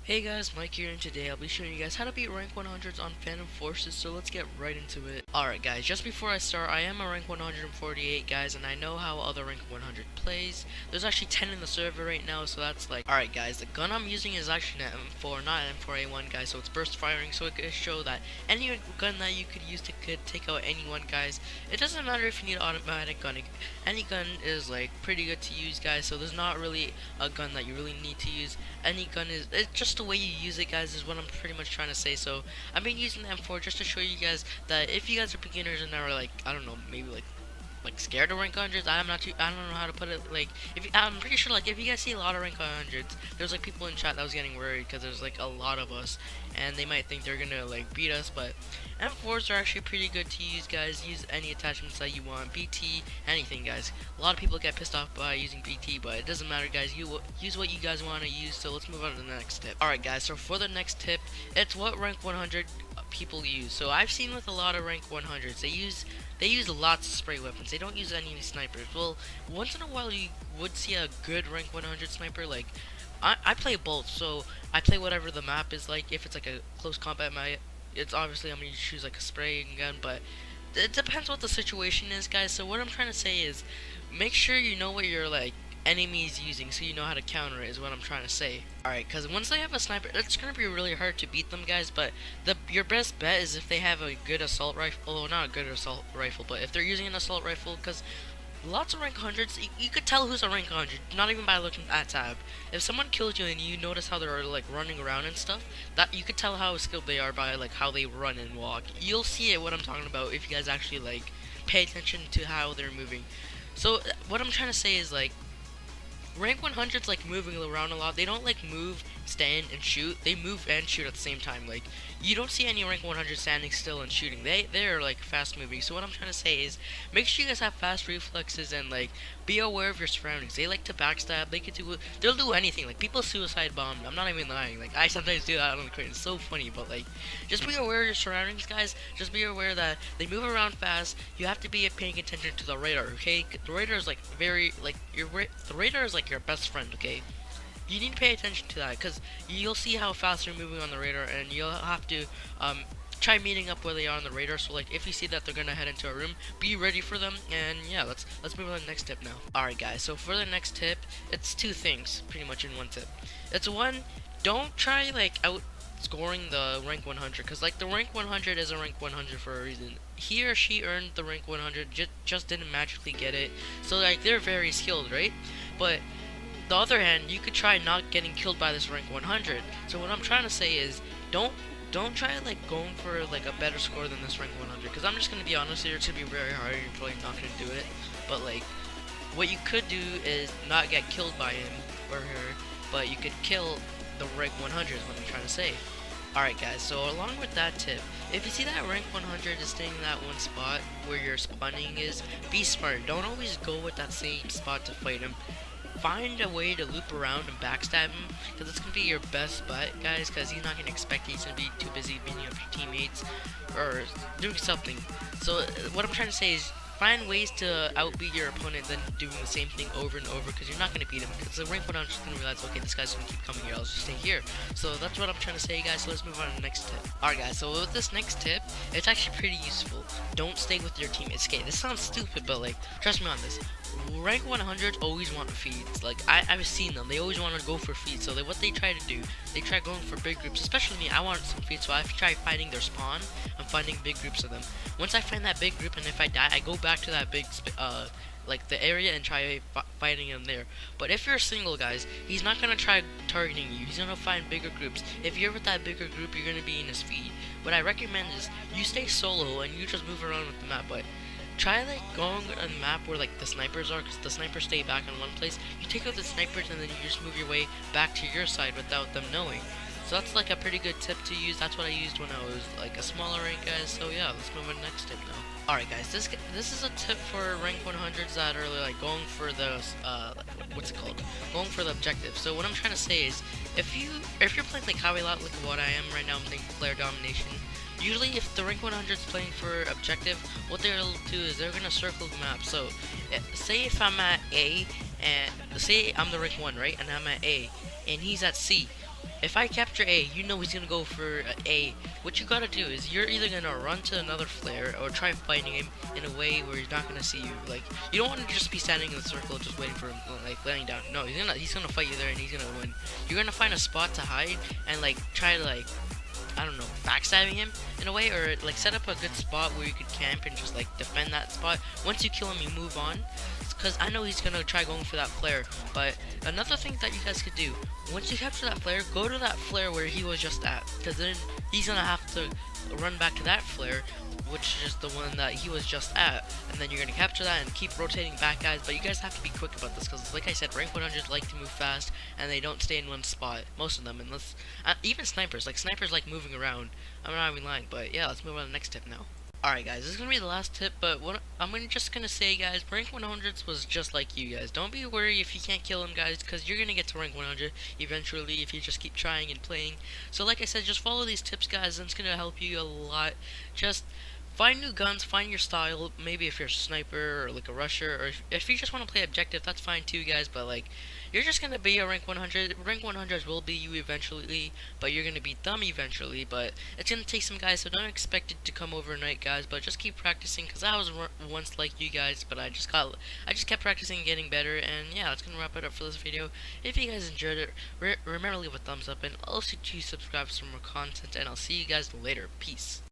Hey guys, Mike here, and today I'll be showing you guys how to beat rank 100s on Phantom Forces, so let's get right into it. Alright guys, just before I start, I am a rank 148 guys, and I know how other rank 100 plays. There's actually 10 in the server right now, so that's like... Alright guys, the gun I'm using is actually an M4, not an M4A1 guys, so it's burst firing, so it could show that any gun that you could use could take out anyone guys. It doesn't matter if you need automatic gunning. Any gun is like pretty good to use guys, so there's not really a gun that you really need to use. Any gun is, it's just the way you use it guys is what I'm pretty much trying to say. So I've been using the M4 just to show you guys that if you guys are beginners and are like, I don't know, maybe like scared of rank 100s, I don't know how to put it. Like, I'm pretty sure like if you guys see a lot of rank 100s, there's like people in chat that was getting worried because there's like a lot of us and they might think they're gonna like beat us, but M4s are actually pretty good to use guys. Use any attachments that you want, BT, anything guys. A lot of people get pissed off by using BT, but it doesn't matter guys. You use what you guys want to use. So let's move on to the next tip. Alright guys, so for the next tip, it's what rank 100 people use. So I've seen with a lot of rank 100s, they use lots of spray weapons. They don't use any snipers. Well, once in a while you would see a good rank 100 sniper. Like I play both, so I play whatever the map is like. If it's like a close combat map, it's obviously I'm gonna choose like a spraying gun, but it depends what the situation is guys. So what I'm trying to say is make sure you know what your like enemy is using, so you know how to counter it is what I'm trying to say. Alright, because once they have a sniper, it's gonna be really hard to beat them guys, but your best bet is if they have a good assault rifle. Well, not a good assault rifle, but if they're using an assault rifle, because lots of rank 100s, you could tell who's a rank 100, not even by looking at tab. If someone kills you and you notice how they're like running around and stuff, that you could tell how skilled they are by like how they run and walk. You'll see it what I'm talking about if you guys actually like pay attention to how they're moving. So what I'm trying to say is like rank 100's like moving around a lot. They don't like move, stand, and shoot. They move and shoot at the same time. Like you don't see any rank 100 standing still and shooting. They're like fast moving. So what I'm trying to say is make sure you guys have fast reflexes and like be aware of your surroundings. They like to backstab. They'll do anything. Like people suicide bomb. I'm not even lying. Like I sometimes do that on the crate. It's so funny. But like just be aware of your surroundings, guys. Just be aware that they move around fast. You have to be paying attention to the radar. Okay, the radar is like very like the radar is like your best friend. Okay, you need to pay attention to that because you'll see how fast they're moving on the radar, and you'll have to try meeting up where they are on the radar. So like if you see that they're gonna head into a room, be ready for them. And yeah, let's move on to the next tip now. Alright guys, so for the next tip, it's two things pretty much in one tip. It's one, don't try like outscoring the rank 100, because like the rank 100 is a rank 100 for a reason. He or she earned the rank 100, just didn't magically get it. So like they're very skilled, right? But the other hand, you could try not getting killed by this rank 100. So what I'm trying to say is don't try like going for like a better score than this rank 100, because I'm just gonna be honest here, it's gonna be very hard. You're probably not gonna do it, but like what you could do is not get killed by him or her, but you could kill the rank 100 is what I'm trying to say. Alright guys, so along with that tip, if you see that rank 100 is staying in that one spot where your spawning is, be smart. Don't always go with that same spot to fight him. Find a way to loop around and backstab him, because it's going to be your best bet, guys, because he's not going to expect he's going to be too busy beating up your teammates or doing something. So what I'm trying to say is find ways to outbeat your opponent than doing the same thing over and over, because you're not going to beat him, because the rank 100 is going to realize, okay, this guy's going to keep coming here, I'll just stay here. So that's what I'm trying to say, guys. So let's move on to the next tip. Alright guys, so with this next tip, it's actually pretty useful. Don't stay with your teammates. Okay, this sounds stupid, but like, trust me on this. Rank 100s always want feeds. Like I've seen them. They always want to go for feeds. So what they try to do, they try going for big groups. Especially me, I want some feeds. So I try finding their spawn and finding big groups of them. Once I find that big group, and if I die, I go back to that big like the area and try fighting him there. But if you're single, guys, he's not gonna try targeting you. He's gonna find bigger groups. If you're with that bigger group, you're gonna be in his feed. What I recommend is you stay solo and you just move around with the map. But try like going on a map where like the snipers are, because the snipers stay back in one place. You take out the snipers and then you just move your way back to your side without them knowing. So that's like a pretty good tip to use. That's what I used when I was like a smaller rank, guys. So yeah, let's move on to the next tip now. Alright guys, this is a tip for rank 100s that are like going for the what's it called? Going for the objective. So what I'm trying to say is if you're playing like how a lot like what I am right now, I'm playing player domination. Usually if the rank 100 is playing for objective, what they'll do is they're gonna circle the map. So say if I'm at A, and say I'm the rank 1, right, and I'm at A and he's at C. if I capture A, you know he's gonna go for A. What you gotta do is you're either gonna run to another flare or try fighting him in a way where he's not gonna see you. Like, you don't want to just be standing in a circle just waiting for him, like laying down. No, he's gonna fight you there and he's gonna win. You're gonna find a spot to hide and like try to like, I don't know, backstabbing him in a way, or like set up a good spot where you could camp and just like defend that spot. Once you kill him, you move on, because I know he's gonna try going for that flare. But another thing that you guys could do, once you capture that flare, go to that flare where he was just at, because then he's gonna have to run back to that flare, which is the one that he was just at, and then you're gonna capture that and keep rotating back, guys. But you guys have to be quick about this, because like I said, rank 100s like to move fast and they don't stay in one spot, most of them, unless even snipers like moving around. I'm not even lying. But yeah, let's move on to the next tip now. Alright guys, this is gonna be the last tip, but what I'm just gonna say, guys, rank 100s was just like you guys. Don't be worried if you can't kill him, guys, because you're gonna get to rank 100 eventually if you just keep trying and playing. So like I said, just follow these tips, guys, and it's gonna help you a lot. Just find new guns, find your style. Maybe if you're a sniper or like a rusher, or if you just want to play objective, that's fine too, guys. But like, you're just gonna be a rank 100. Rank 100s will be you eventually, but you're gonna beat them eventually. But it's gonna take some, guys, so don't expect it to come overnight, guys. But just keep practicing, cause I was once like you guys, but I just kept practicing and getting better. And yeah, that's gonna wrap it up for this video. If you guys enjoyed it, remember to leave a thumbs up and also to subscribe for more content. And I'll see you guys later. Peace.